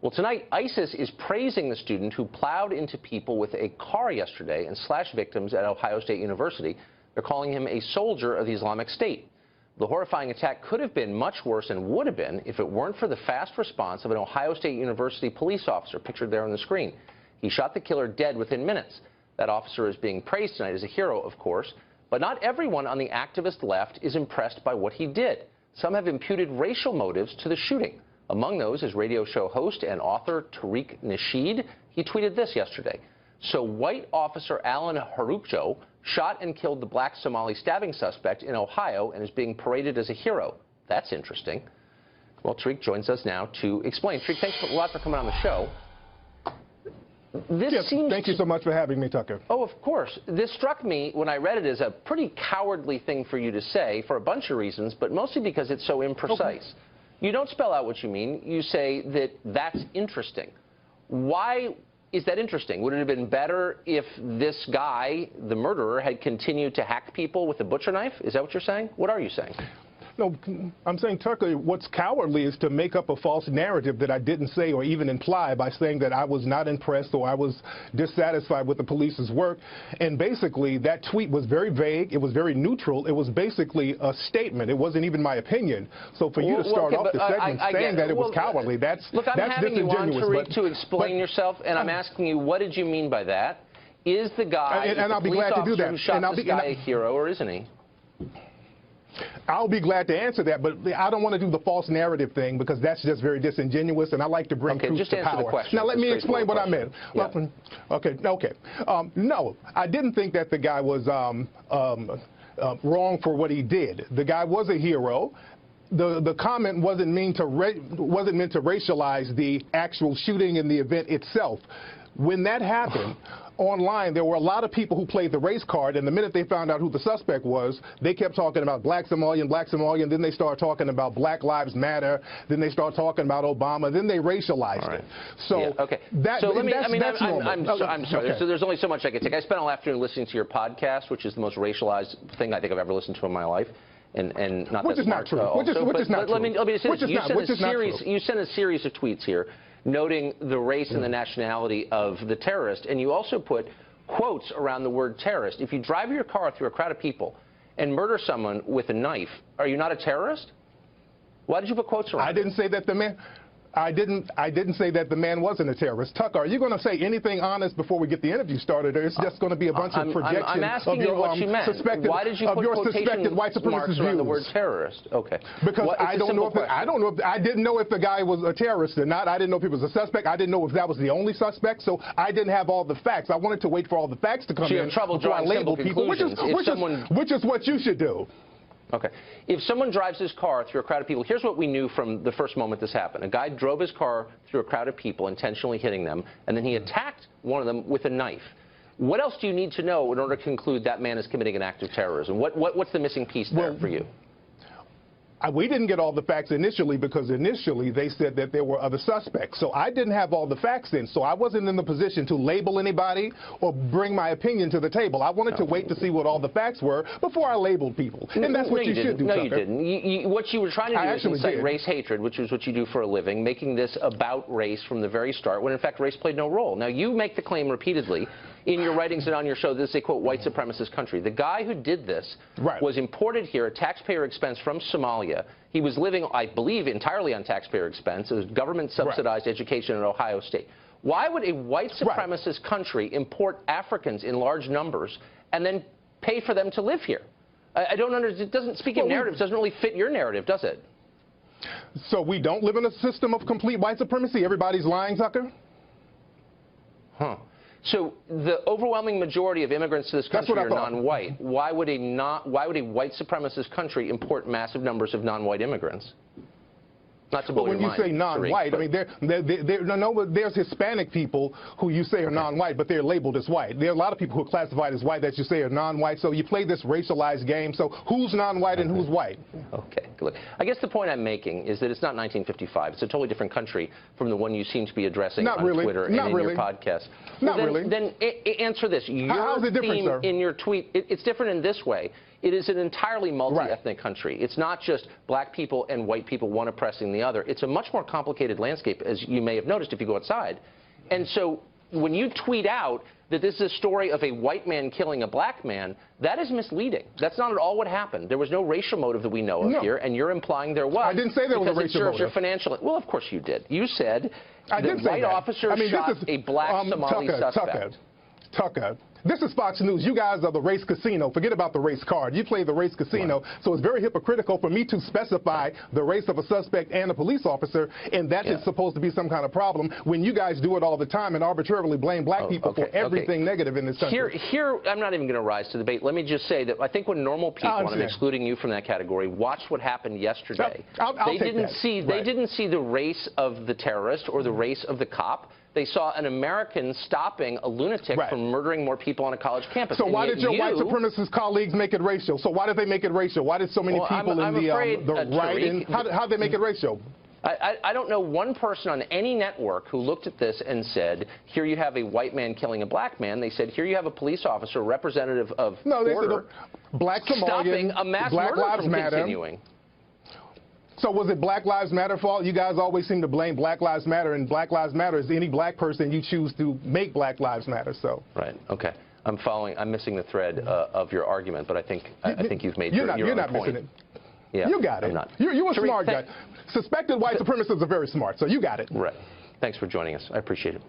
Well, tonight, ISIS is praising the student who plowed into people with a car yesterday and slashed victims at Ohio State University. They're calling him a soldier of the Islamic State. The horrifying attack could have been much worse and would have been if it weren't for the fast response of an Ohio State University police officer, pictured there on the screen. He shot the killer dead within minutes. That officer is being praised tonight as a hero, of course, but not everyone on the activist left is impressed by what he did. Some have imputed racial motives to the shooting. Among those is radio show host and author Tariq Nasheed. He tweeted this yesterday. So white officer Alan Harupjo shot and killed the black Somali stabbing suspect in Ohio and is being paraded as a hero. That's interesting. Well, Tariq joins us now to explain. Tariq, thanks a lot for coming on the show. Thank you so much for having me, Tucker. Oh, of course. This struck me when I read it as a pretty cowardly thing for you to say for a bunch of reasons, but mostly because it's so imprecise. Okay. You don't spell out what you mean. You say that that's interesting. Why is that interesting? Would it have been better if this guy, the murderer, had continued to hack people with a butcher knife? Is that what you're saying? What are you saying? No, I'm saying, Tucker, what's cowardly is to make up a false narrative that I didn't say or even imply by saying that I was not impressed or I was dissatisfied with the police's work. And basically, that tweet was very vague. It was very neutral. It was basically a statement. It wasn't even my opinion. So for you to start off the segment saying that it was cowardly, that's disingenuous. Look, I'm having you on, Tariq, to explain yourself, and I'm asking you, what did you mean by that? Is the guy, and I'll be glad to do that. Who shot this guy a hero, or isn't he? I'll be glad to answer that, but I don't want to do the false narrative thing because that's just very disingenuous, and I like to bring truth just to answer power. The question. Now, let me explain what I meant. Yeah. Okay. No, I didn't think that the guy was wrong for what he did. The guy was a hero. The comment wasn't meant to racialize the actual shooting and the event itself. When that happened, online, there were a lot of people who played the race card, and the minute they found out who the suspect was, they kept talking about black Somalian, then they started talking about Black Lives Matter, then they started talking about Obama, then they racialized it. So that's normal. I'm sorry. Okay. So there's only so much I can take. I spent all afternoon listening to your podcast, which is the most racialized thing I think I've ever listened to in my life. And not which that is not true. Which is not true. Let me say this. You sent a series of tweets here noting the race and the nationality of the terrorist, and you also put quotes around the word terrorist. If you drive your car through a crowd of people and murder someone with a knife, are you not a terrorist? Why did you put quotes around? I didn't say that the man. I didn't say that the man wasn't a terrorist. Tucker, are you going to say anything honest before we get the interview started, or it's just going to be a bunch of projections I'm asking you what you meant. Why did you put suspected white supremacist around the word views? terrorist? Okay. Because I didn't know if the guy was a terrorist or not. I didn't know if he was a suspect. I didn't know if that was the only suspect. So I didn't have all the facts. I wanted to wait for all the facts to come in before I labeled people, which is what you should do. Okay. If someone drives his car through a crowd of people, here's what we knew from the first moment this happened. A guy drove his car through a crowd of people, intentionally hitting them, and then he attacked one of them with a knife. What else do you need to know in order to conclude that man is committing an act of terrorism? What's the missing piece there for you? We didn't get all the facts initially because initially they said that there were other suspects. So I didn't have all the facts in. So I wasn't in the position to label anybody or bring my opinion to the table. I wanted to wait to see what all the facts were before I labeled people. And that's what you should do, No, Tucker. you didn't. What you were trying to do is incite race hatred, which is what you do for a living, making this about race from the very start, when in fact race played no role. Now, you make the claim repeatedly in your writings and on your show, this is a, quote, white supremacist country. The guy who did this was imported here at taxpayer expense from Somalia. He was living, I believe, entirely on taxpayer expense. It was government-subsidized education at Ohio State. Why would a white supremacist country import Africans in large numbers and then pay for them to live here? I don't understand. It doesn't, speaking of narratives, doesn't really fit your narrative, does it? So we don't live in a system of complete white supremacy? Everybody's lying, Tucker? Huh. So the overwhelming majority of immigrants to this country are non-white. Why would a white supremacist country import massive numbers of non-white immigrants? Not to blow your mind, when you say non-white, I mean, there's Hispanic people who you say are non-white, but they're labeled as white. There are a lot of people who are classified as white that you say are non-white. So you play this racialized game. So who's non-white and who's white? Okay, look, I guess the point I'm making is that it's not 1955. It's a totally different country from the one you seem to be addressing on Twitter and in your podcast. Not really. Then answer this. How's it different, sir? In your tweet, it's different in this way. It is an entirely multi-ethnic country. It's not just black people and white people, one oppressing the other. It's a much more complicated landscape, as you may have noticed if you go outside. And so when you tweet out that this is a story of a white man killing a black man, that is misleading. That's not at all what happened. There was no racial motive that we know of here, and you're implying there was. I didn't say there was a racial motive. Your financial. Well, of course you did. You said the white officer shot a black Somali suspect. Tucker. This is Fox News. You guys are the race casino. Forget about the race card. You play the race casino. Right. So it's very hypocritical for me to specify the race of a suspect and a police officer, and that is supposed to be some kind of problem when you guys do it all the time and arbitrarily blame black people for everything negative in this country. Here, I'm not even going to rise to the debate. Let me just say that I think when normal people, and I'm excluding you from that category, watched what happened yesterday, they didn't see the race of the terrorist or the race of the cop. They saw an American stopping a lunatic from murdering more people on a college campus. So why did your white supremacist colleagues make it racial? So why did they make it racial? Why did so many people in the right? How did they make it racial? I don't know one person on any network who looked at this and said, here you have a white man killing a black man. They said, here you have a police officer, representative of order, black Somalian, stopping a mass murder from continuing. So was it Black Lives Matter fault? You guys always seem to blame Black Lives Matter, and Black Lives Matter is any black person you choose to make Black Lives Matter. So right, okay, I'm following. I'm missing the thread of your argument, but I think you've made your you're not point. Missing it. Yeah, you got it. I'm not. You're a smart guy. Suspected white supremacists are very smart, so you got it. Right. Thanks for joining us. I appreciate it.